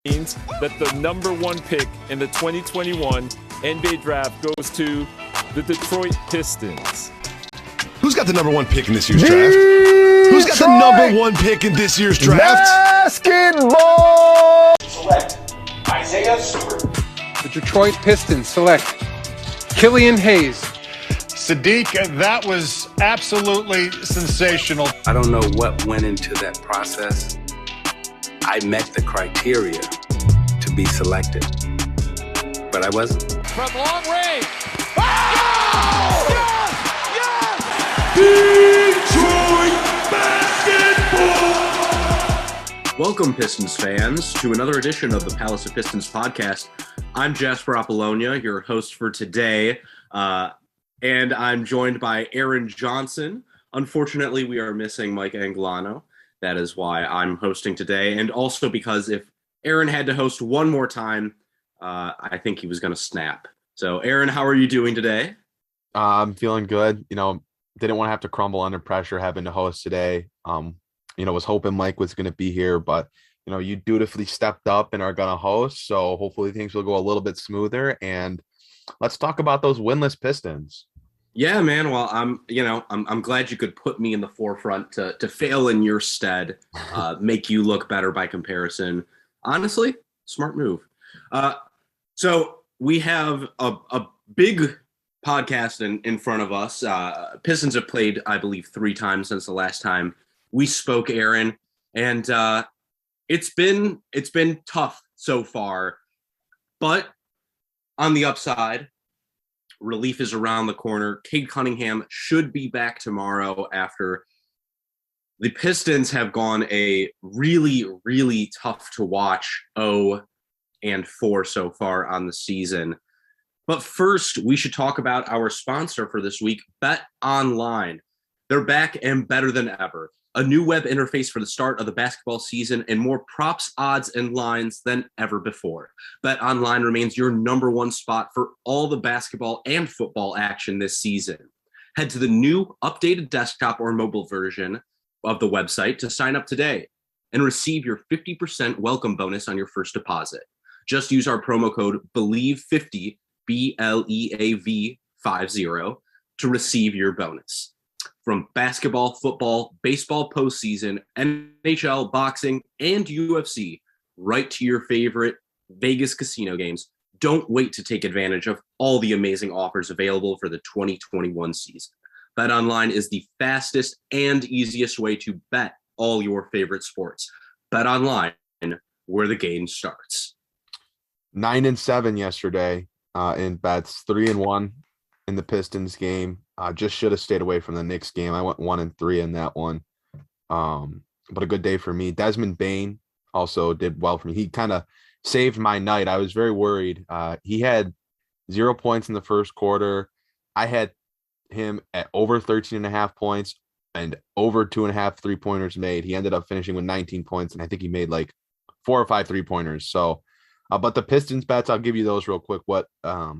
means that the number one pick in the 2021 NBA draft goes to the Detroit Pistons. Who's got the number one pick in this year's draft? Who's got the number one pick in this year's draft? Basketball! Select Isaiah Stewart. The Detroit Pistons select Killian Hayes. Sadiq, that was absolutely sensational. I don't know what went into that process. I met the criteria to be selected, but I wasn't. From long range. Oh! Yes! Detroit basketball! Welcome, Pistons fans, to another edition of the Palace of Pistons Podcast. I'm Jasper, Apollonia, your host for today, and I'm joined by Aaron Johnson. Unfortunately, we are missing Mike Anglano. That is why I'm hosting today, and also because if Aaron had to host one more time, I think he was going to snap. So, Aaron, how are you doing today? I'm feeling good. Didn't want to have to crumble under pressure having to host today. Was hoping Mike was going to be here, but, you dutifully stepped up and are going to host. So hopefully things will go a little bit smoother. And let's talk about those winless Pistons. Yeah, man. Well, I'm glad you could put me in the forefront to fail in your stead, make you look better by comparison. Honestly, smart move. So we have a big podcast in front of us. Pistons have played, I believe, 3 times since the last time we spoke, Aaron, and it's been tough so far. But on the upside, relief is around the corner. Cade Cunningham should be back tomorrow after the Pistons have gone a really, really tough to watch 0-4 so far on the season. But first, we should talk about our sponsor for this week, Bet Online. They're back and better than ever. A new web interface for the start of the basketball season and more props, odds, and lines than ever before. Bet Online remains your number one spot for all the basketball and football action this season. Head to the new updated desktop or mobile version of the website to sign up today and receive your 50% welcome bonus on your first deposit. Just use our promo code BELIEVE50, BLEAV50, to receive your bonus. From basketball, football, baseball postseason, NHL, boxing, and UFC, right to your favorite Vegas casino games, don't wait to take advantage of all the amazing offers available for the 2021 season. BetOnline is the fastest and easiest way to bet all your favorite sports. BetOnline, where the game starts. 9-7 yesterday in bets, 3-1 in the Pistons game. Just should have stayed away from the Knicks game. I went 1-3 in that one. But a good day for me. Desmond Bane also did well for me. He kind of saved my night. I was very worried. He had 0 points in the first quarter. I had him at over 13.5 points and over 2.5 3-pointers made. He ended up finishing with 19 points, and I think he made like 4 or 5 3-pointers. So, but the Pistons bets, I'll give you those real quick. What I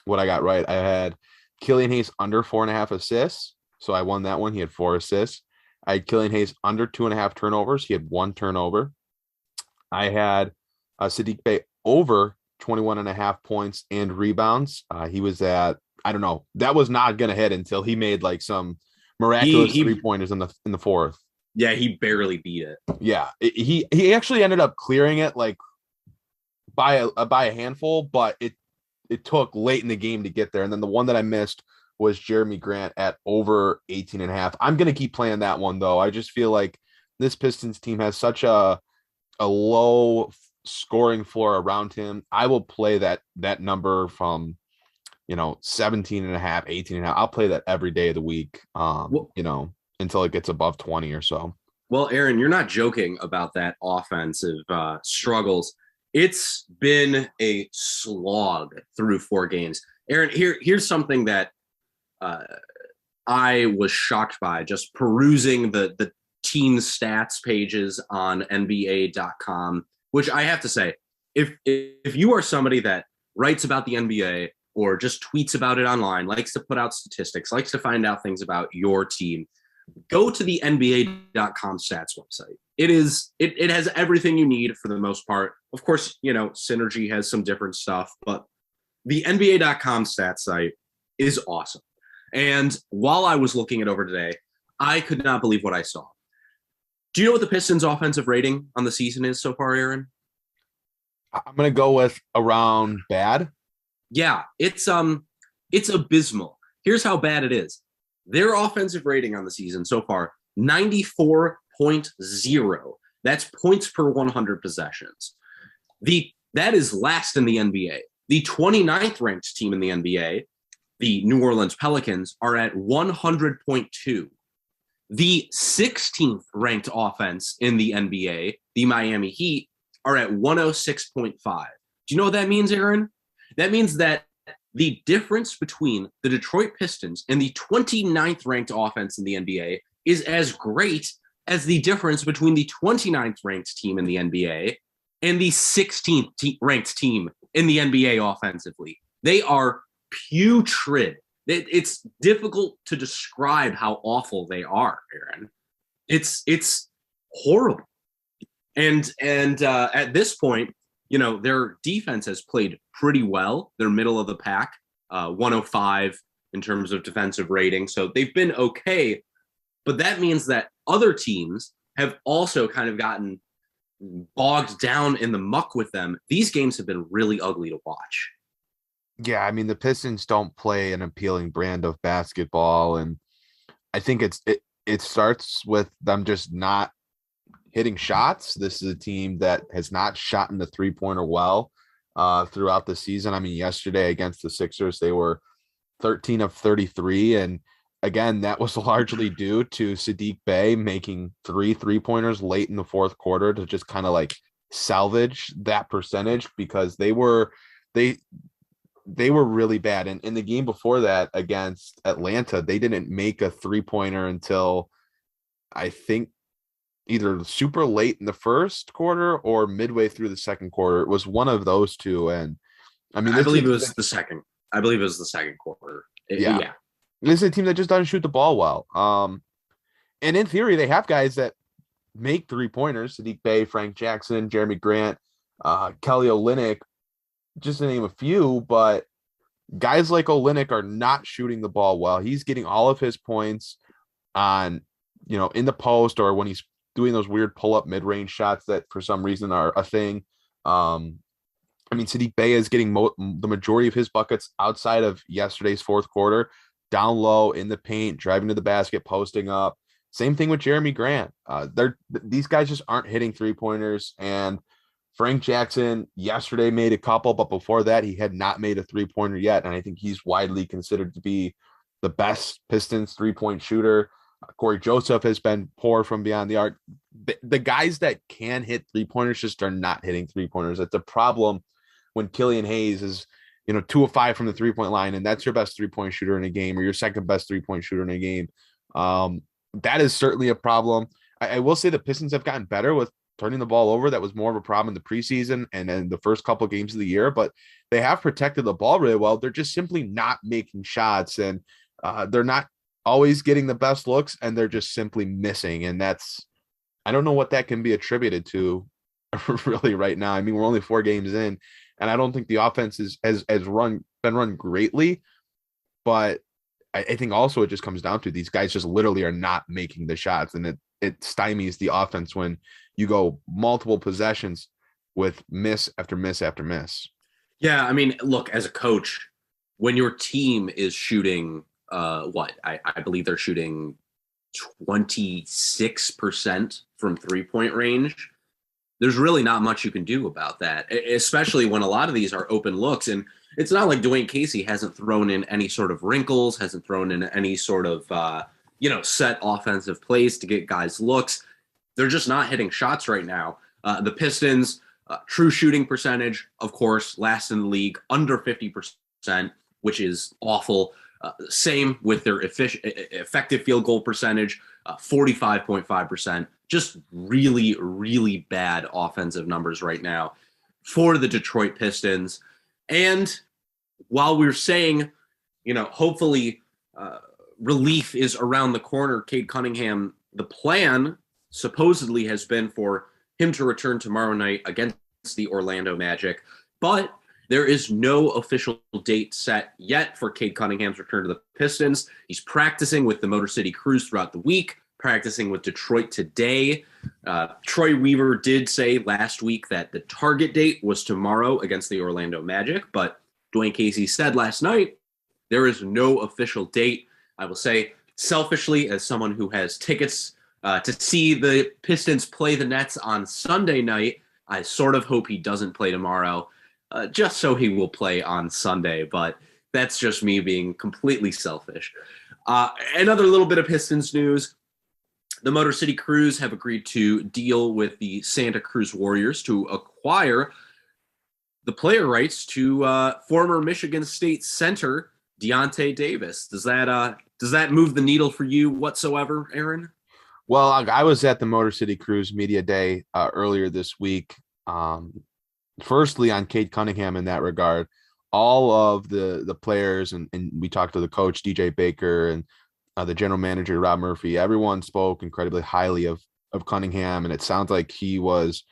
got right. I had Killian Hayes under 4.5 assists. So I won that one. He had 4 assists. I had Killian Hayes under 2.5 turnovers. He had 1 turnover. I had Sadiq Bey over 21.5 points and rebounds. He was at, I don't know, that was not going to hit until he made like some miraculous 3-pointers in the fourth. Yeah, he barely beat it. Yeah, he actually ended up clearing it like by a handful, but it took late in the game to get there. And then the one that I missed was Jerami Grant at over 18.5. I'm going to keep playing that one, though. I just feel like this Pistons team has such a low scoring floor around him. I will play that number from, 17.5, 18.5. I'll play that every day of the week, until it gets above 20 or so. Well, Aaron, you're not joking about that offensive struggles. It's been a slog through 4 games. Aaron, here's something that I was shocked by just perusing the team stats pages on NBA.com, which I have to say, if you are somebody that writes about the NBA or just tweets about it online, likes to put out statistics, likes to find out things about your team, go to the NBA.com stats website. it has everything you need for the most part. Of course, Synergy has some different stuff, but the NBA.com stat site is awesome. And while I was looking it over today, I could not believe what I saw. Do you know what the Pistons' offensive rating on the season is so far, Aaron? I'm going to go with around bad. Yeah, it's abysmal. Here's how bad it is. Their offensive rating on the season so far, 94.0. That's points per 100 possessions. That is last in the NBA. The 29th ranked team in the NBA, the New Orleans Pelicans, are at 100.2. The 16th ranked offense in the NBA, the Miami Heat, are at 106.5. Do you know what that means, Aaron? That means that the difference between the Detroit Pistons and the 29th ranked offense in the NBA is as great as the difference between the 29th ranked team in the NBA and the 16th ranked team in the NBA offensively. They are putrid. It's difficult to describe how awful they are, Aaron. It's horrible. And at this point, their defense has played pretty well. They're middle of the pack, 105 in terms of defensive rating. So they've been okay. But that means that other teams have also kind of gotten bogged down in the muck with them. These games have been really ugly to watch. Yeah, I mean, the Pistons don't play an appealing brand of basketball. And I think it starts with them just not hitting shots. This is a team that has not shot in the three-pointer well throughout the season. I mean, yesterday against the Sixers, they were 13 of 33. And again, that was largely due to Saddiq Bey making 3-pointers late in the fourth quarter to just kind of like salvage that percentage, because they were really bad. And in the game before that against Atlanta, they didn't make a 3-pointer until I think either super late in the first quarter or midway through the second quarter. It was one of those two. And I mean, I believe it was the second. I believe it was the second quarter. Yeah. This is a team that just doesn't shoot the ball well. And in theory, they have guys that make 3-pointers: Saddiq Bey, Frank Jackson, Jerami Grant, Kelly Olynyk, just to name a few. But guys like Olynyk are not shooting the ball well. He's getting all of his points on, in the post, or when he's doing those weird pull-up mid-range shots that for some reason are a thing. I mean, Saddiq Bey is getting the majority of his buckets outside of yesterday's fourth quarter, down low in the paint, driving to the basket, posting up. Same thing with Jerami Grant. These guys just aren't hitting 3-pointers. And Frank Jackson yesterday made a couple, but before that, he had not made a 3-pointer yet. And I think he's widely considered to be the best Pistons 3-point shooter. Corey Joseph has been poor from beyond the arc. The guys that can hit 3-pointers just are not hitting 3-pointers. That's a problem when Killian Hayes is, 2 of 5 from the 3-point line, and that's your best 3-point shooter in a game, or your second best 3-point shooter in a game. That is certainly a problem. I will say the Pistons have gotten better with turning the ball over. That was more of a problem in the preseason and then the first couple of games of the year, but they have protected the ball really well. They're just simply not making shots, and they're not always getting the best looks, and they're just simply missing. And I don't know what that can be attributed to really right now. I mean, we're only 4 games in, and I don't think the offense has been run greatly, but I think also it just comes down to these guys just literally are not making the shots, and it stymies the offense when you go multiple possessions with miss after miss after miss. Yeah, I mean, look, as a coach, when your team is shooting I believe they're shooting 26% from 3-point range, there's really not much you can do about that, especially when a lot of these are open looks. And it's not like Dwayne Casey hasn't thrown in any sort of wrinkles, hasn't thrown in any sort of, set offensive plays to get guys looks. They're just not hitting shots right now. The Pistons, true shooting percentage, of course, last in the league, under 50%, which is awful. Same with their effective field goal percentage, 45.5%. Just really, really bad offensive numbers right now for the Detroit Pistons. And while we're saying, hopefully relief is around the corner, Cade Cunningham, the plan supposedly has been for him to return tomorrow night against the Orlando Magic, but there is no official date set yet for Cade Cunningham's return to the Pistons. He's practicing with the Motor City Cruise throughout the week, practicing with Detroit today. Troy Weaver did say last week that the target date was tomorrow against the Orlando Magic, but Dwayne Casey said last night there is no official date. I will say, selfishly, as someone who has tickets to see the Pistons play the Nets on Sunday night, I sort of hope he doesn't play tomorrow, just so he will play on Sunday. But that's just me being completely selfish. Another little bit of Pistons news. The Motor City Cruise have agreed to deal with the Santa Cruz Warriors to acquire the player rights to former Michigan State center Deontay Davis. Does that move the needle for you whatsoever, Aaron? Well, I was at the Motor City Cruise Media Day earlier this week. Firstly, on Cade Cunningham in that regard, all of the players, and we talked to the coach, DJ Baker, and the general manager, Rob Murphy, everyone spoke incredibly highly of Cunningham, and it sounds like he was,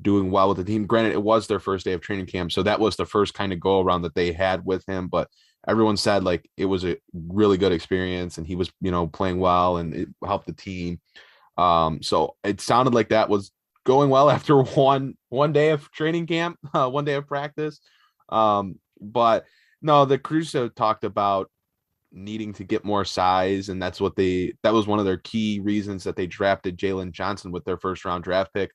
doing well with the team. Granted, it was their first day of training camp, so that was the first kind of go around that they had with him, but everyone said like it was a really good experience and he was, playing well and it helped the team. So it sounded like that was going well after one day of training camp, 1 day of practice. But no, the Cruise talked about needing to get more size, and that was one of their key reasons that they drafted Jalen Johnson with their first round draft pick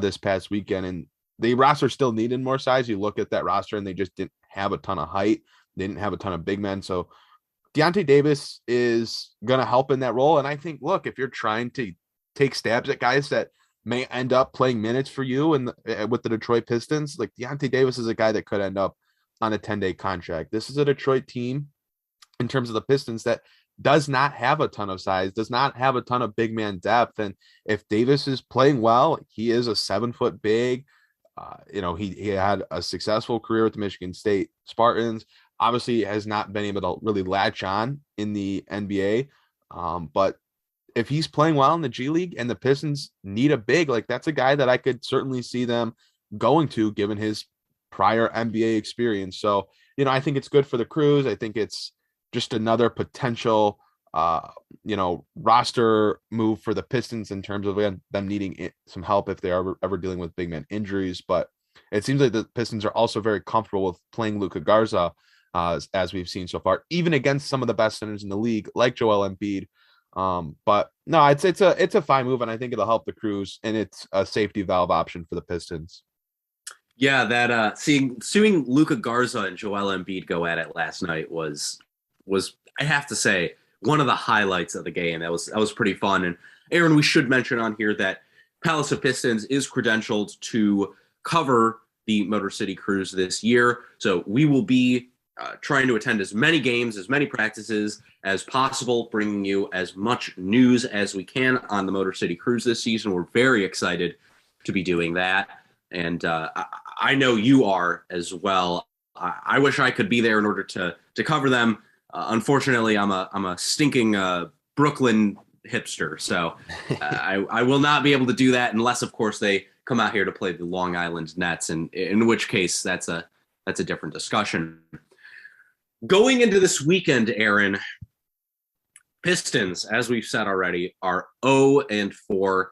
this past weekend. And the roster still needed more size. You look at that roster and they just didn't have a ton of height. They didn't have a ton of big men. So Deontay Davis is going to help in that role. And I think, look, if you're trying to take stabs at guys that may end up playing minutes for you with the Detroit Pistons, like Deontay Davis is a guy that could end up on a 10-day contract. This is a Detroit team in terms of the Pistons that does not have a ton of size, does not have a ton of big man depth. And if Davis is playing well, he is a 7-foot big. He had a successful career with the Michigan State Spartans. Obviously has not been able to really latch on in the NBA. But if he's playing well in the G League and the Pistons need a big, like that's a guy that I could certainly see them going to, given his prior NBA experience. So, I think it's good for the Cruise. I think it's just another potential, roster move for the Pistons in terms of them needing some help if they are ever dealing with big man injuries. But it seems like the Pistons are also very comfortable with playing Luka Garza, as we've seen so far, even against some of the best centers in the league, like Joel Embiid. But no, it's a fine move, and I think it'll help the Cruise, and it's a safety valve option for the Pistons. Yeah, that seeing Luka Garza and Joel Embiid go at it last night was I have to say one of the highlights of the game. That was pretty fun. And Aaron, we should mention on here that Palace of Pistons is credentialed to cover the Motor City Cruise this year, so we will be trying to attend as many games, as many practices as possible, bringing you as much news as we can on the Motor City Cruise this season. We're very excited to be doing that. And I know you are as well. I wish I could be there in order to cover them. Unfortunately, I'm a stinking Brooklyn hipster, so I will not be able to do that unless, of course, they come out here to play the Long Island Nets, and in which case that's a different discussion. Going into this weekend, Aaron, Pistons, as we've said already, are 0-4.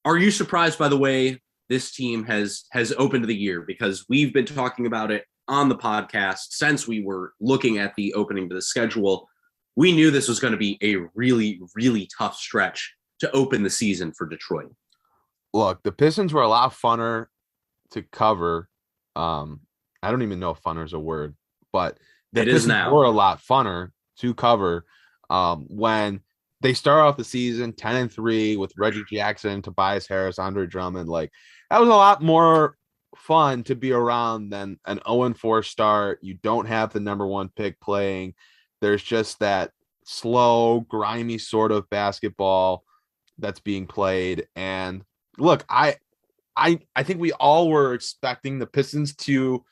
Are you surprised by the way this team has opened the year? Because we've been talking about it on the podcast since we were looking at the opening to the schedule. We knew this was going to be a really, really tough stretch to open the season for Detroit. Look, the Pistons were a lot funner to cover. I don't even know if funner is a word, but the Pistons were a lot funner to cover when they start off the season 10-3 with Reggie Jackson, Tobias Harris, Andre Drummond. Like, that was a lot more fun to be around than an 0-4 start. You don't have the number one pick playing. There's just that slow, grimy sort of basketball that's being played. And look, I think we all were expecting the Pistons to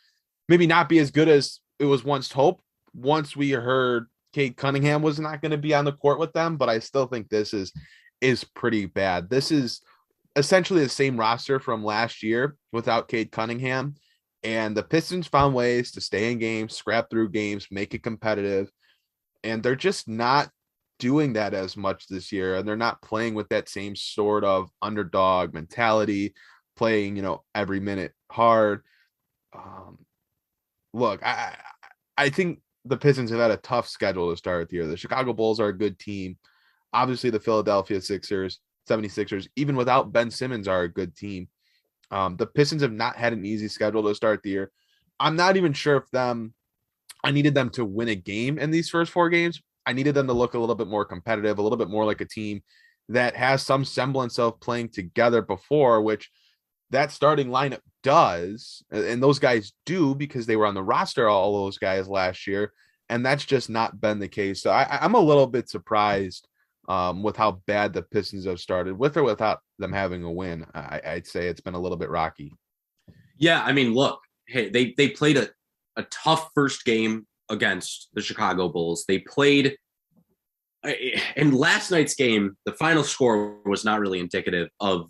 maybe not be as good as it was once hoped once we heard Cade Cunningham was not going to be on the court with them, but I still think this is is pretty bad. This is essentially the same roster from last year without Cade Cunningham. And the Pistons found ways to stay in games, scrap through games, make it competitive. And they're just not doing that as much this year. And they're not playing with that same sort of underdog mentality, playing, every minute hard. Look, I think the Pistons have had a tough schedule to start the year. The Chicago Bulls are a good team. Obviously, the Philadelphia 76ers, even without Ben Simmons, are a good team. The Pistons have not had an easy schedule to start the year. I'm not even sure if I needed them to win a game in these first 4 games. I needed them to look a little bit more competitive, a little bit more like a team that has some semblance of playing together before, which that starting lineup does. And those guys do because they were on the roster, all those guys last year. And that's just not been the case. So I'm a little bit surprised with how bad the Pistons have started, with or without them having a win. I'd say it's been a little bit rocky. Yeah, I mean, look, hey, they played a tough first game against the Chicago Bulls. They played in last night's game, the final score was not really indicative of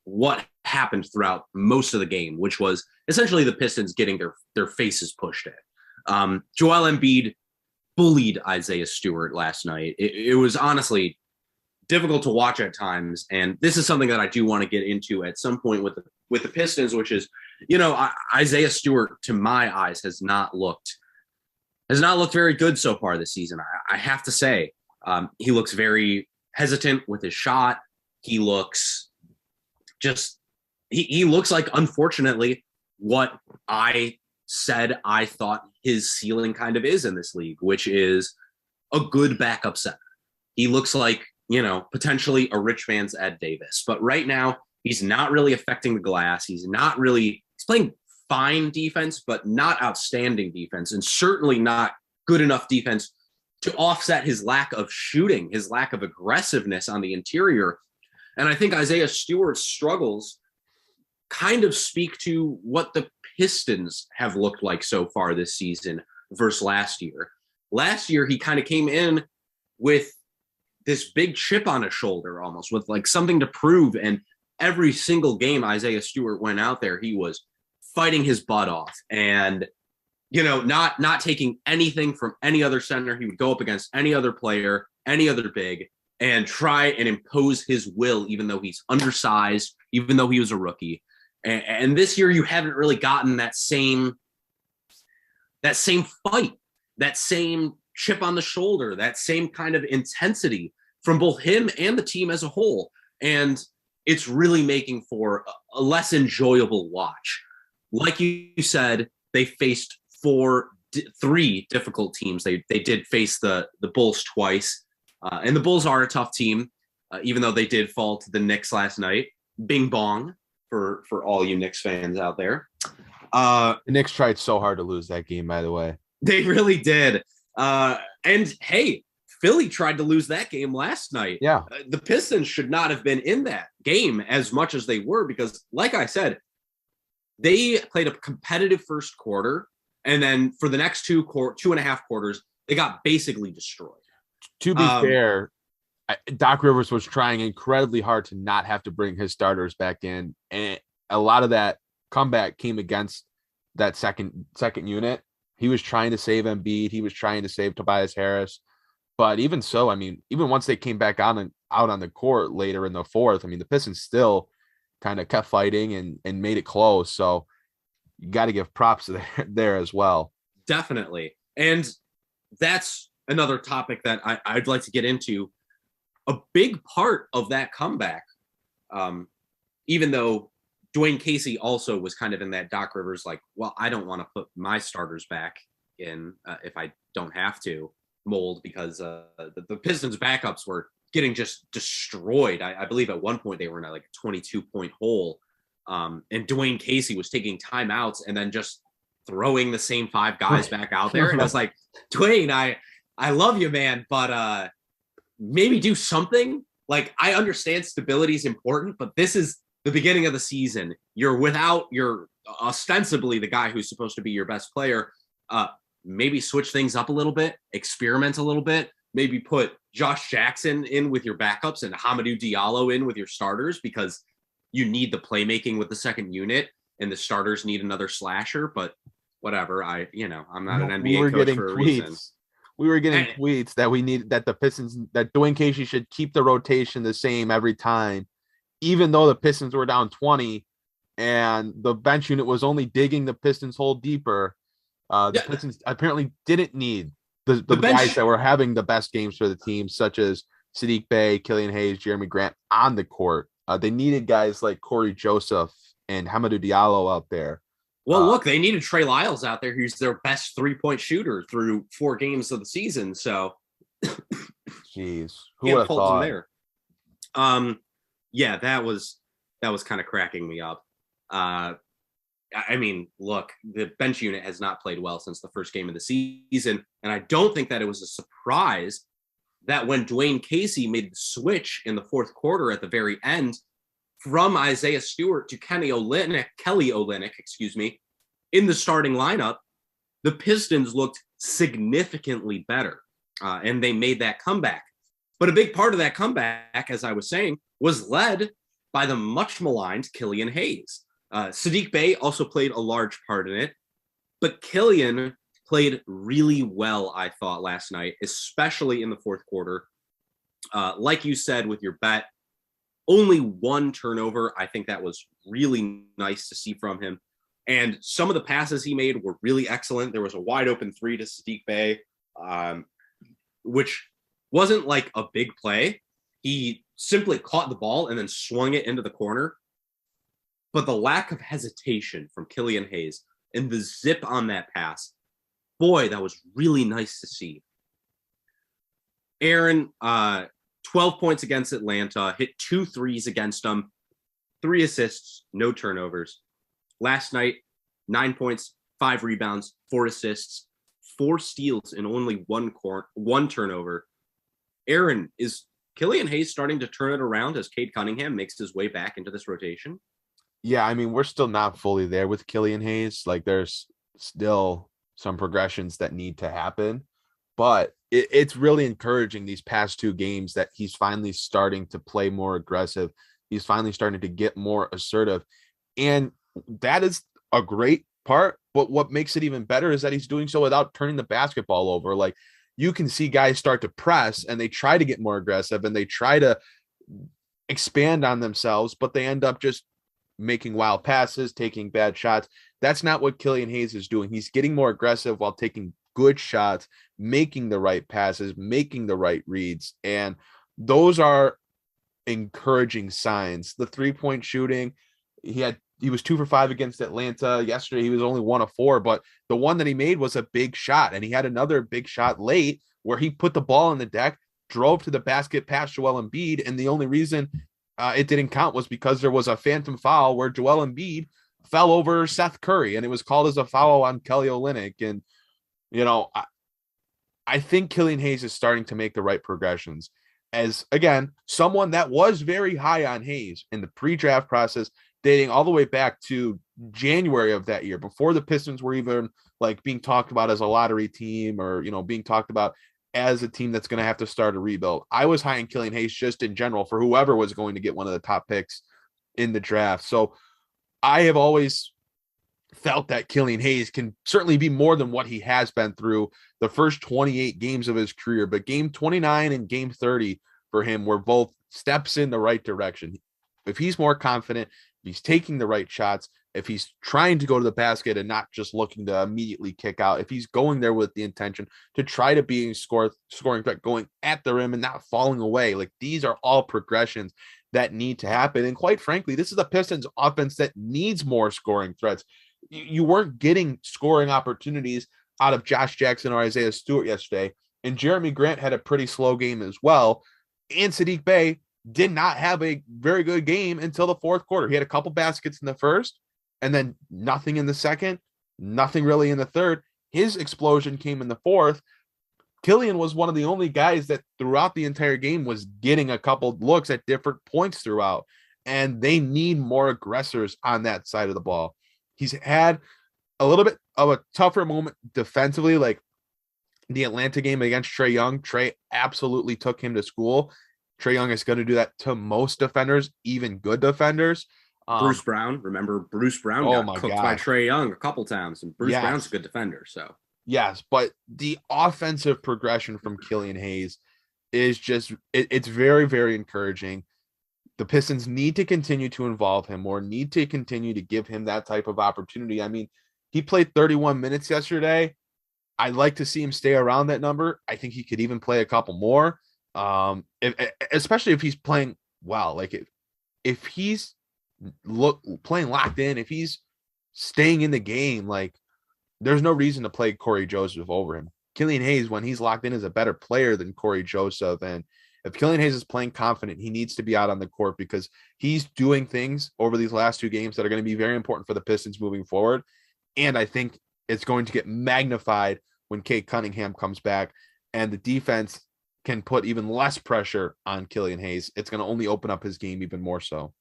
what happened throughout most of the game, which was essentially the Pistons getting their faces pushed in. Joel Embiid bullied Isaiah Stewart last night. It was honestly difficult to watch at times. And this is something that I do want to get into at some point with the Pistons, which is, Isaiah Stewart, to my eyes, has not looked very good so far this season. I have to say, he looks very hesitant with his shot. He looks he looks like, unfortunately, what I said I thought his ceiling kind of is in this league, which is a good backup center. He looks like, potentially a rich man's Ed Davis. But right now, he's not really affecting the glass. He's playing fine defense, but not outstanding defense, and certainly not good enough defense to offset his lack of shooting, his lack of aggressiveness on the interior. And I think Isaiah Stewart's struggles kind of speak to what the Pistons have looked like so far this season versus last year. Last year, he kind of came in with this big chip on his shoulder, almost with like something to prove. And every single game Isaiah Stewart went out there, he was fighting his butt off and, not taking anything from any other center. He would go up against any other player, any other big, and try and impose his will, even though he's undersized, even though he was a rookie. And this year you haven't really gotten that same fight, that same chip on the shoulder, that same kind of intensity from both him and the team as a whole. And it's really making for a less enjoyable watch. Like you said, they faced 3 difficult teams. They did face the Bulls twice. And the Bulls are a tough team, even though they did fall to the Knicks last night. Bing bong for all you Knicks fans out there. The Knicks tried so hard to lose that game, by the way. They really did. And hey, Philly tried to lose that game last night. Yeah. The Pistons should not have been in that game as much as they were because, like I said, they played a competitive first quarter. And then for the next 2.5 quarters, they got basically destroyed. To be fair, Doc Rivers was trying incredibly hard to not have to bring his starters back in. And a lot of that comeback came against that second unit. He was trying to save Embiid. He was trying to save Tobias Harris. But even so, even once they came back out on the court later in the fourth, the Pistons still kind of kept fighting and made it close. So you got to give props there as well. Definitely. And that's another topic that I'd like to get into. A big part of that comeback, even though Dwayne Casey also was kind of in that Doc Rivers, like, well, I don't want to put my starters back in if I don't have to mold because the Pistons backups were getting just destroyed. I believe at one point they were in like a 22-point hole. And Dwayne Casey was taking timeouts and then just throwing the same 5 guys back out there. And I was like, Dwayne, I love you, man, but maybe do something. Like, I understand stability is important, but this is the beginning of the season. You're ostensibly the guy who's supposed to be your best player. Maybe switch things up a little bit, experiment a little bit. maybe put Josh Jackson in with your backups and Hamidou Diallo in with your starters, because you need the playmaking with the second unit and the starters need another slasher. But whatever, I'm not an NBA coach for a reason. We were getting tweets that we need that the Pistons, that Dwayne Casey should keep the rotation the same every time, even though the Pistons were down 20 and the bench unit was only digging the Pistons hole deeper. The Pistons apparently didn't need the guys that were having the best games for the team, such as Saddiq Bey, Killian Hayes, Jerami Grant on the court. They needed guys like Corey Joseph and Hamidou Diallo out there. Well, look, they needed Trey Lyles out there, who's their best 3-point shooter through 4 games of the season. So, jeez, who would have thought? There. Yeah, that was kind of cracking me up. I mean, look, the bench unit has not played well since the first game of the season, and I don't think that it was a surprise that when Dwayne Casey made the switch in the fourth quarter at the very end from Isaiah Stewart to Kelly Olynyk, in the starting lineup, the Pistons looked significantly better, and they made that comeback. But a big part of that comeback, as I was saying, was led by the much maligned Killian Hayes. Saddiq Bey also played a large part in it, but Killian played really well, I thought, last night, especially in the fourth quarter. Like you said with your bet, only 1 turnover. I think that was really nice to see from him. And some of the passes he made were really excellent. There was a wide open 3 to Saddiq Bey, which wasn't like a big play. He simply caught the ball and then swung it into the corner. But the lack of hesitation from Killian Hayes and the zip on that pass, boy, that was really nice to see. Aaron, 12 points against Atlanta, hit 2 threes against them, 3 assists, no turnovers. Last night, 9 points, 5 rebounds, 4 assists, 4 steals, and only 1 turnover. Aaron, is Killian Hayes starting to turn it around as Cade Cunningham makes his way back into this rotation? Yeah, I mean, we're still not fully there with Killian Hayes. Like, there's still some progressions that need to happen, but it's really encouraging these past 2 games that he's finally starting to play more aggressive. He's finally starting to get more assertive, and that is a great part. But what makes it even better is that he's doing so without turning the basketball over. Like, you can see guys start to press and they try to get more aggressive and they try to expand on themselves, but they end up just making wild passes, taking bad shots. That's not what Killian Hayes is doing. He's getting more aggressive while taking good shots, making the right passes, making the right reads. And those are encouraging signs. The 3-point shooting, he was 2 for 5 against Atlanta. Yesterday, he was only 1 of 4, but the one that he made was a big shot. And he had another big shot late where he put the ball on the deck, drove to the basket past Joel Embiid. And the only reason it didn't count was because there was a phantom foul where Joel Embiid fell over Seth Curry, and it was called as a foul on Kelly Olynyk. And, I think Killian Hayes is starting to make the right progressions. As, again, someone that was very high on Hayes in the pre-draft process, dating all the way back to January of that year, before the Pistons were even like being talked about as a lottery team or, being talked about as a team that's going to have to start a rebuild. I was high on Killian Hayes just in general for whoever was going to get one of the top picks in the draft. So I have always felt that Killian Hayes can certainly be more than what he has been through the first 28 games of his career. But game 29 and game 30 for him were both steps in the right direction. If he's more confident, if he's taking the right shots, if he's trying to go to the basket and not just looking to immediately kick out, if he's going there with the intention to try to be scoring threat, going at the rim and not falling away, like these are all progressions that need to happen. And quite frankly, this is a Pistons offense that needs more scoring threats. You weren't getting scoring opportunities out of Josh Jackson or Isaiah Stewart yesterday, and Jerami Grant had a pretty slow game as well. And Saddiq Bey did not have a very good game until the fourth quarter. He had a couple baskets in the first, and then nothing in the second, nothing really in the third. His explosion came in the fourth. Killian was one of the only guys that throughout the entire game was getting a couple looks at different points throughout, and they need more aggressors on that side of the ball. He's had a little bit of a tougher moment defensively. Like the Atlanta game against Trae Young, Trae absolutely took him to school. Trae Young is going to do that to most defenders, even good defenders. Bruce Brown, remember Bruce Brown got cooked by Trae Young a couple times, and Bruce Brown's a good defender. So yes, but the offensive progression from Killian Hayes is just it's very, very encouraging. The Pistons need to continue to involve him more, need to continue to give him that type of opportunity. I mean, he played 31 minutes yesterday. I'd like to see him stay around that number. I think he could even play a couple more, especially if he's playing well. Like if he's playing locked in, if he's staying in the game, like there's no reason to play Corey Joseph over him. Killian Hayes, when he's locked in, is a better player than Corey Joseph. And if Killian Hayes is playing confident, he needs to be out on the court because he's doing things over these last two games that are going to be very important for the Pistons moving forward. And I think it's going to get magnified when Cade Cunningham comes back and the defense can put even less pressure on Killian Hayes. It's going to only open up his game even more so.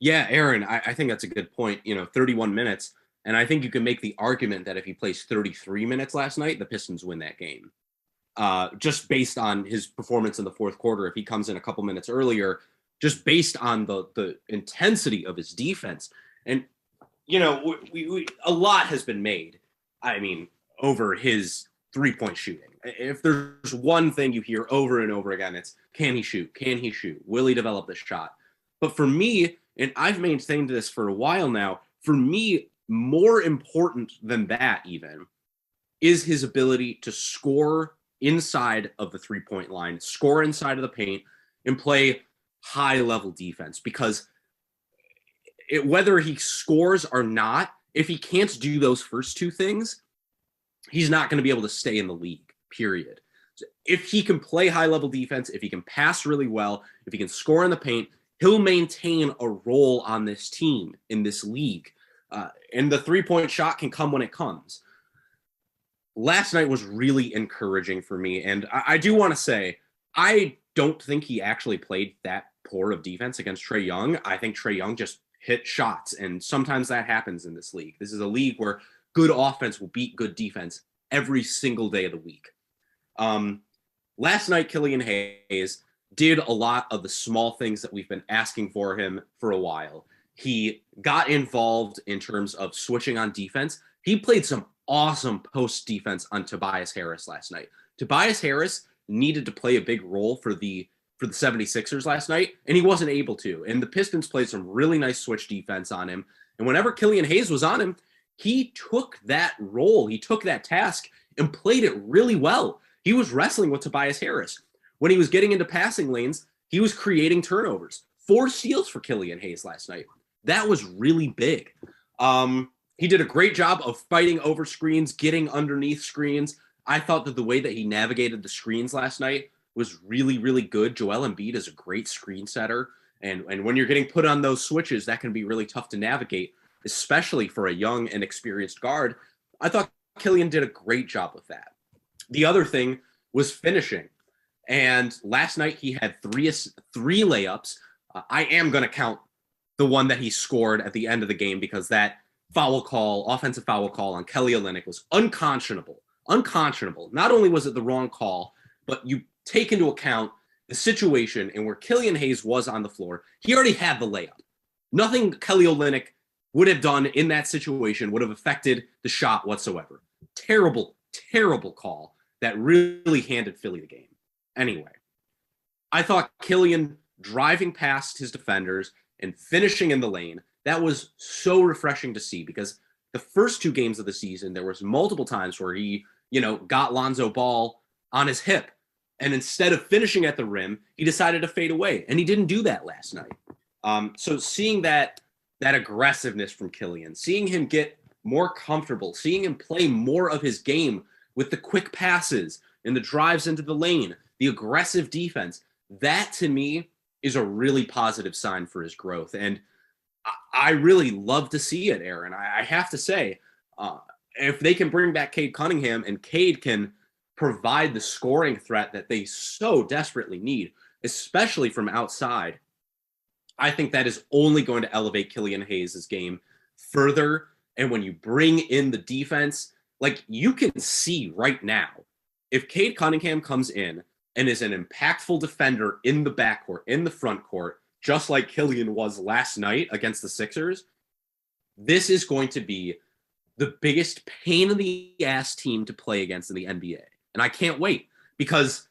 Yeah, Aaron, I think that's a good point. 31 minutes. And I think you can make the argument that if he plays 33 minutes last night, the Pistons win that game. Just based on his performance in the fourth quarter, if he comes in a couple minutes earlier, just based on the intensity of his defense. And, we a lot has been made, over his three-point shooting. If there's one thing you hear over and over again, it's can he shoot? Can he shoot? Will he develop the shot? But for me, and I've maintained this for a while now, for me, more important than that even is his ability to score inside of the three-point line, score inside of the paint, and play high-level defense. Because whether he scores or not, if he can't do those first two things, he's not going to be able to stay in the league, period. So if he can play high-level defense, if he can pass really well, if he can score in the paint, he'll maintain a role on this team in this league. And the three-point shot can come when it comes. Last night was really encouraging for me. And I do want to say, I don't think he actually played that poor of defense against Trae Young. I think Trae Young just hit shots. And sometimes that happens in this league. This is a league where good offense will beat good defense every single day of the week. Last night, Killian Hayes did a lot of the small things that we've been asking for him for a while. He got involved in terms of switching on defense. He played some awesome post defense on Tobias Harris last night. Tobias Harris needed to play a big role for the 76ers last night, and he wasn't able to. And the Pistons played some really nice switch defense on him. And whenever Killian Hayes was on him, he took that role, he took that task and played it really well. He was wrestling with Tobias Harris. When he was getting into passing lanes, he was creating turnovers. 4 steals for Killian Hayes last night. That was really big. He did a great job of fighting over screens, getting underneath screens. I thought that the way that he navigated the screens last night was really, really good. Joel Embiid is a great screen setter. And when you're getting put on those switches, that can be really tough to navigate, especially for a young and experienced guard. I thought Killian did a great job with that. The other thing was finishing. And last night he had three layups. I am going to count the one that he scored at the end of the game because that offensive foul call on Kelly Olynyk was unconscionable. Unconscionable. Not only was it the wrong call, but you take into account the situation and where Killian Hayes was on the floor. He already had the layup. Nothing Kelly Olynyk would have done in that situation would have affected the shot whatsoever. Terrible, terrible call that really handed Philly the game. Anyway, I thought Killian driving past his defenders and finishing in the lane, that was so refreshing to see because the first 2 games of the season, there was multiple times where he, got Lonzo Ball on his hip. And instead of finishing at the rim, he decided to fade away. And he didn't do that last night. So seeing that aggressiveness from Killian, seeing him get more comfortable, seeing him play more of his game with the quick passes and the drives into the lane, the aggressive defense, that to me is a really positive sign for his growth. And I really love to see it, Aaron. I have to say, if they can bring back Cade Cunningham and Cade can provide the scoring threat that they so desperately need, especially from outside, I think that is only going to elevate Killian Hayes' game further. And when you bring in the defense, like you can see right now, if Cade Cunningham comes in and is an impactful defender in the backcourt, in the front court, just like Killian was last night against the Sixers, this is going to be the biggest pain in the ass team to play against in the NBA. And I can't wait because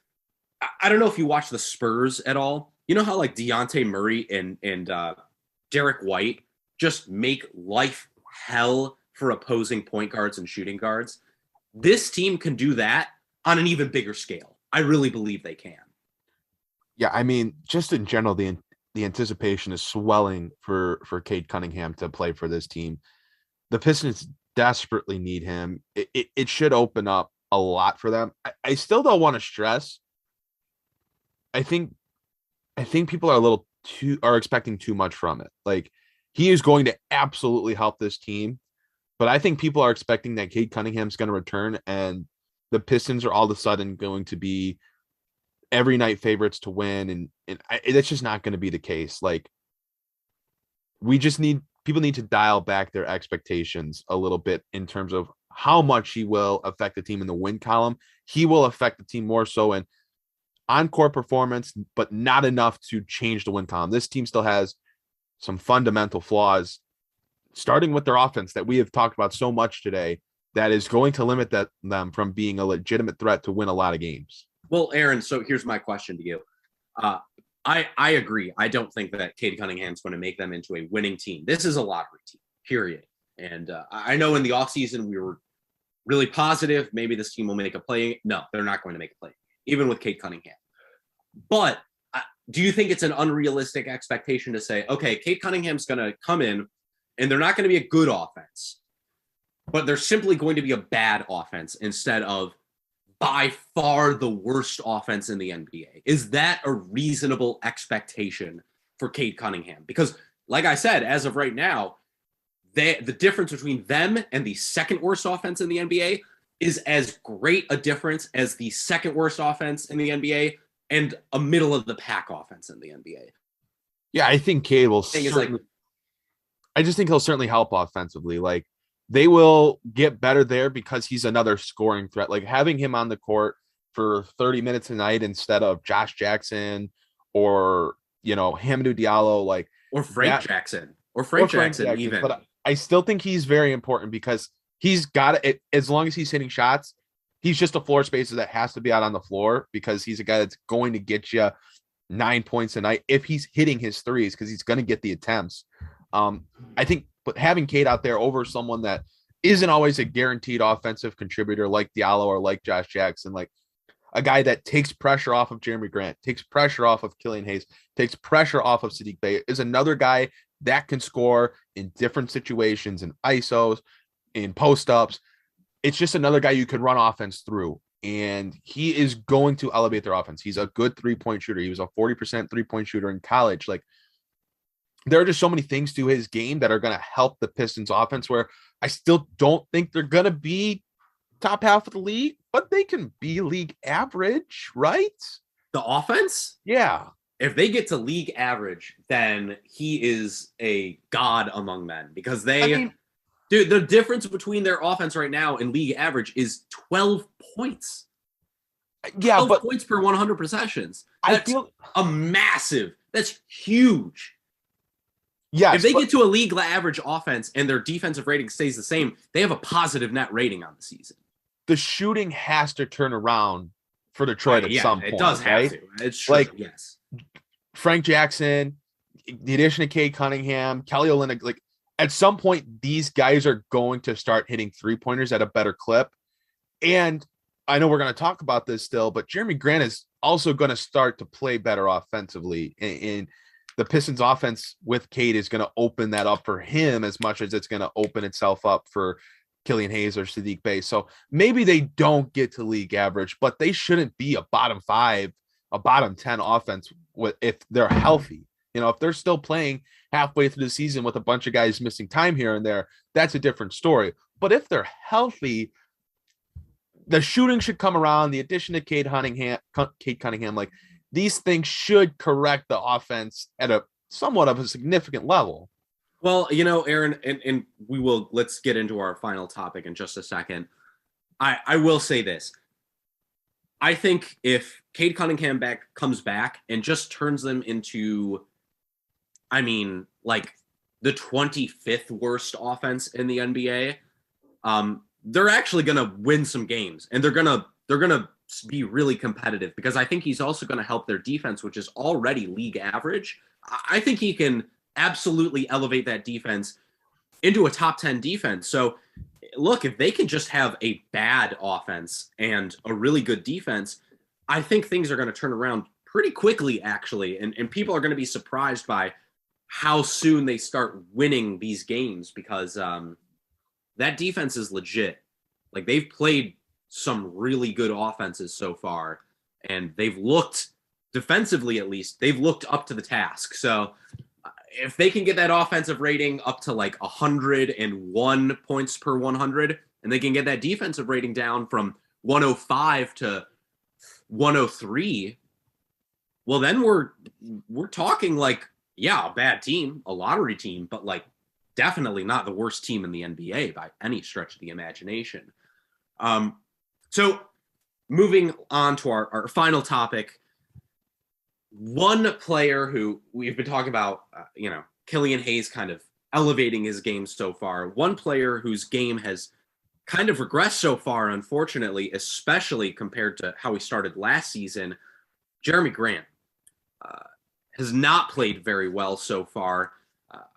I don't know if you watch the Spurs at all. You know how like Dejounte Murray and Derek White just make life hell for opposing point guards and shooting guards? This team can do that on an even bigger scale. I really believe they can. Yeah, I mean, just in general, the anticipation is swelling for Cade Cunningham to play for this team. The Pistons desperately need him. It should open up a lot for them. I still don't want to stress. I think people are expecting too much from it. Like, he is going to absolutely help this team, but I think people are expecting that Cade Cunningham's going to return and the Pistons are all of a sudden going to be every night favorites to win. And that's just not going to be the case. Like, people need to dial back their expectations a little bit in terms of how much he will affect the team in the win column. He will affect the team more so in on-court performance, but not enough to change the win column. This team still has some fundamental flaws, starting with their offense that we have talked about so much today, that is going to limit them from being a legitimate threat to win a lot of games. Well, Aaron, so here's my question to you. I agree. I don't think that Cade Cunningham's going to make them into a winning team. This is a lottery team, period. And I know in the offseason we were really positive. Maybe this team will make a play. No, they're not going to make a play, even with Cade Cunningham. But do you think it's an unrealistic expectation to say, okay, Cade Cunningham's going to come in and they're not going to be a good offense, but they're simply going to be a bad offense instead of by far the worst offense in the NBA? Is that a reasonable expectation for Cade Cunningham? Because like I said, as of right now, the difference between them and the second worst offense in the NBA is as great a difference as the second worst offense in the NBA and a middle of the pack offense in the NBA. Yeah, I think Cade will. I just think he'll certainly help offensively. Like, they will get better there because he's another scoring threat. Like, having him on the court for 30 minutes a night instead of Josh Jackson or, Hamidou Diallo, or Frank Jackson even. But I still think he's very important because he's got it. As long as he's hitting shots, he's just a floor spacer that has to be out on the floor because he's a guy that's going to get you 9 points a night if he's hitting his threes because he's going to get the attempts. I think having Cade out there over someone that isn't always a guaranteed offensive contributor like Diallo or like Josh Jackson, like a guy that takes pressure off of Jerami Grant, takes pressure off of Killian Hayes, takes pressure off of Saddiq Bey, is another guy that can score in different situations, in ISOs, in post-ups. It's just another guy you could run offense through, and he is going to elevate their offense. He's a good three-point shooter. He was a 40% three-point shooter in college. Like, there are just so many things to his game that are going to help the Pistons offense where I still don't think they're going to be top half of the league, but they can be league average, right? The offense? Yeah. If they get to league average, then he is a god among men because dude, the difference between their offense right now and league average is 12 points. Yeah, 12 points per 100 possessions. That's that's huge. Yeah, if they get to a league average offense and their defensive rating stays the same, they have a positive net rating on the season. The shooting has to turn around for Detroit at some point. It does have to. It's true. Like, yes. Frank Jackson, the addition of Cade Cunningham, Kelly Olynyk, like, at some point, these guys are going to start hitting three-pointers at a better clip. And I know we're going to talk about this still, but Jerami Grant is also going to start to play better offensively. And the Pistons offense with Cade is going to open that up for him as much as it's going to open itself up for Killian Hayes or Saddiq Bey. So maybe they don't get to league average, but they shouldn't be a bottom 5, a bottom 10 offense if they're healthy. If they're still playing halfway through the season with a bunch of guys missing time here and there, that's a different story. But if they're healthy, the shooting should come around. The addition of Cade Cunningham, like, these things should correct the offense at a somewhat of a significant level. Well, Aaron, and let's get into our final topic in just a second. I will say this. I think if Cade Cunningham comes back and just turns them into, like the 25th worst offense in the NBA, they're actually going to win some games, and they're going to be really competitive, because I think he's also going to help their defense, which is already league average. I think he can absolutely elevate that defense into a top 10 defense. So look, if they can just have a bad offense and a really good defense, I think things are going to turn around pretty quickly, actually. And people are going to be surprised by how soon they start winning these games, because that defense is legit. Like, they've played some really good offenses so far, and they've looked, defensively at least, they've looked up to the task. So if they can get that offensive rating up to like 101 points per 100, and they can get that defensive rating down from 105 to 103, well, then we're talking like, yeah, a bad team, a lottery team, but like definitely not the worst team in the NBA by any stretch of the imagination. So moving on to our final topic, one player who we've been talking about, Killian Hayes kind of elevating his game so far. One player whose game has kind of regressed so far, unfortunately, especially compared to how he started last season, Jerami Grant has not played very well so far.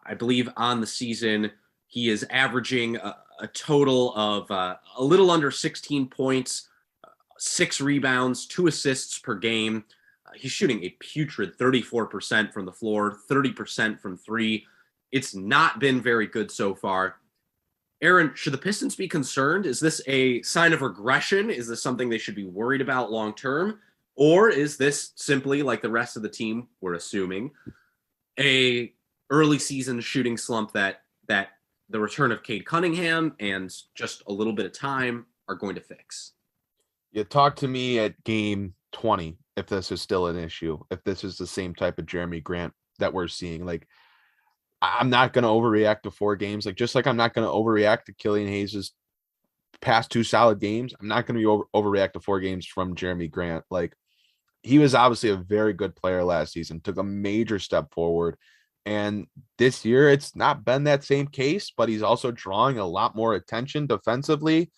I believe on the season, he is averaging a total of a little under 16 points, 6 rebounds, 2 assists per game. He's shooting a putrid 34% from the floor, 30% from 3. It's not been very good so far. Aaron, should the Pistons be concerned? Is this a sign of regression? Is this something they should be worried about long term? Or is this simply, like the rest of the team, we're assuming, a early season shooting slump that the return of Cade Cunningham and just a little bit of time are going to fix? You talk to me at game 20 if this is still an issue, if this is the same type of Jerami Grant that we're seeing. Like, I'm not going to overreact to 4 games. Like, just like I'm not going to overreact to Killian Hayes' past 2 solid games, I'm not going to overreact to 4 games from Jerami Grant. Like, he was obviously a very good player last season, took a major step forward. And this year, it's not been that same case, but he's also drawing a lot more attention defensively.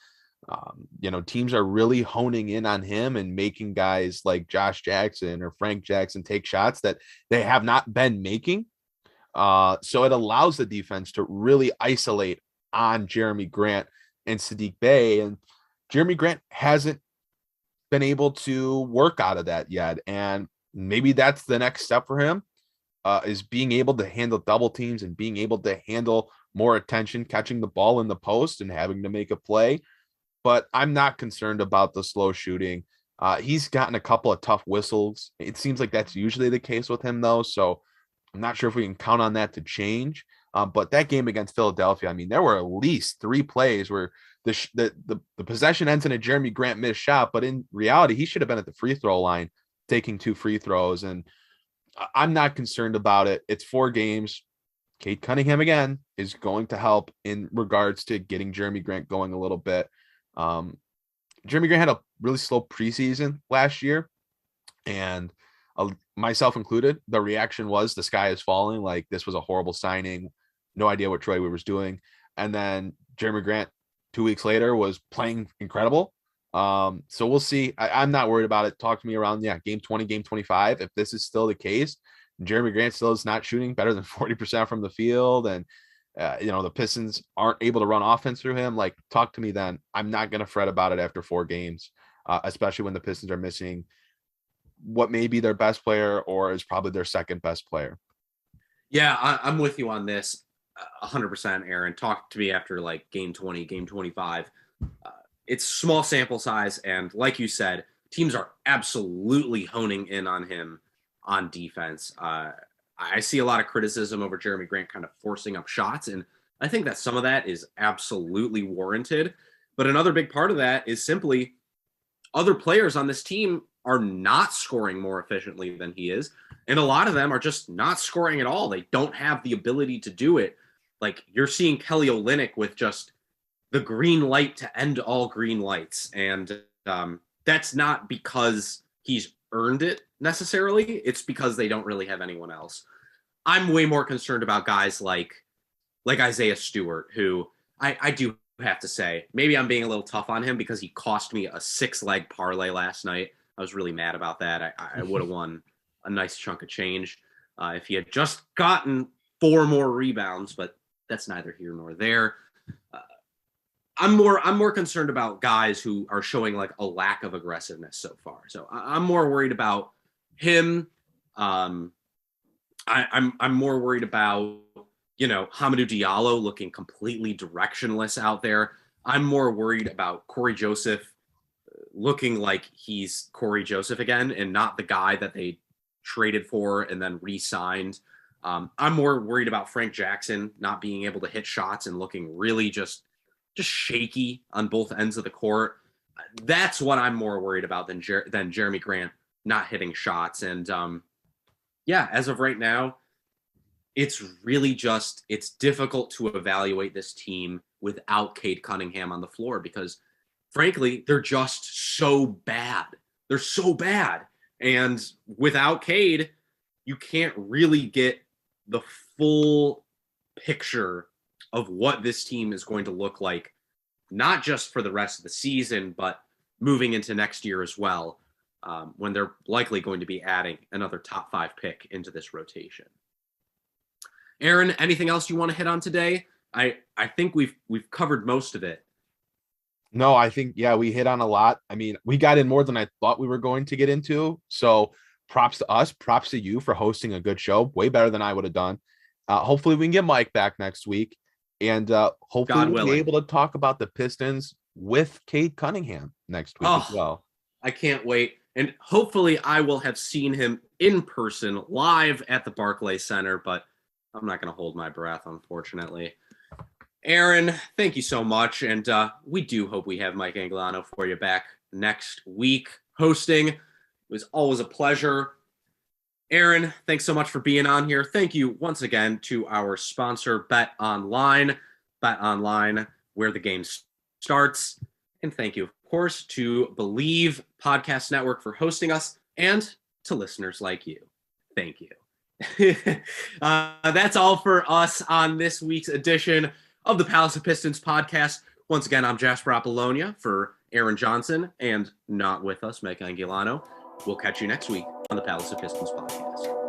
Teams are really honing in on him and making guys like Josh Jackson or Frank Jackson take shots that they have not been making. So it allows the defense to really isolate on Jerami Grant and Saddiq Bey. And Jerami Grant hasn't been able to work out of that yet. And maybe that's the next step for him, is being able to handle double teams and being able to handle more attention, catching the ball in the post and having to make a play. But I'm not concerned about the slow shooting. He's gotten a couple of tough whistles. It seems like that's usually the case with him, though. So I'm not sure if we can count on that to change. But that game against Philadelphia, there were at least 3 plays where the possession ends in a Jerami Grant missed shot. But in reality, he should have been at the free throw line taking 2 free throws. And I'm not concerned about it. It's 4 games. Cade Cunningham, again, is going to help in regards to getting Jerami Grant going a little bit. Jerami Grant had a really slow preseason last year, and myself included, the reaction was the sky is falling. Like, this was a horrible signing. No idea what Troy was doing. And then Jerami Grant 2 weeks later was playing incredible. So we'll see. I'm not worried about it. Talk to me around, game 20, game 25. If this is still the case, Jerami Grant still is not shooting better than 40% from the field, and the Pistons aren't able to run offense through him, like, talk to me then. I'm not going to fret about it after 4 games, especially when the Pistons are missing what may be their best player or is probably their second best player. Yeah, I'm with you on this 100%, Aaron. Talk to me after like game 20, game 25. It's small sample size, and like you said, teams are absolutely honing in on him on defense. I see a lot of criticism over Jerami Grant kind of forcing up shots, and I think that some of that is absolutely warranted. But another big part of that is simply other players on this team are not scoring more efficiently than he is, and a lot of them are just not scoring at all. They don't have the ability to do it. Like, you're seeing Kelly Olynyk with just the green light to end all green lights, and that's not because he's earned it necessarily. It's because they don't really have anyone else. I'm way more concerned about guys like Isaiah Stewart, who I do have to say, maybe I'm being a little tough on him because he cost me a 6-leg parlay last night. I was really mad about that. I would have won a nice chunk of change if he had just gotten 4 more rebounds, but that's neither here nor there. I'm more concerned about guys who are showing like a lack of aggressiveness so far. So I'm more worried about him. I'm more worried about, Hamidou Diallo looking completely directionless out there. I'm more worried about Corey Joseph looking like he's Corey Joseph again and not the guy that they traded for and then re-signed. I'm more worried about Frank Jackson not being able to hit shots and looking really just shaky on both ends of the court. That's what I'm more worried about than Jerami Grant not hitting shots. And as of right now, it's really it's difficult to evaluate this team without Cade Cunningham on the floor because, frankly, they're just so bad. They're so bad. And without Cade, you can't really get the full picture of what this team is going to look like, not just for the rest of the season, but moving into next year as well, when they're likely going to be adding another top 5 pick into this rotation. Aaron, anything else you want to hit on today? I think we've covered most of it. No, I think, we hit on a lot. I mean, we got in more than I thought we were going to get into. So props to us, props to you for hosting a good show. Way better than I would have done. Hopefully we can get Mike back next week. And hopefully we'll be able to talk about the Pistons with Cade Cunningham next week as well. I can't wait. And hopefully I will have seen him in person live at the Barclays Center, but I'm not going to hold my breath, unfortunately. Aaron, thank you so much. And we do hope we have Mike Angelano for you back next week hosting. It was always a pleasure. Aaron, thanks so much for being on here. Thank you once again to our sponsor, Bet Online, where the game starts. And thank you, of course, to Believe Podcast Network for hosting us and to listeners like you. Thank you. That's all for us on this week's edition of the Palace of Pistons podcast. Once again, I'm Jasper Apollonia for Aaron Johnson and not with us, Mike Angelano. We'll catch you next week on the Palace of Pistons podcast.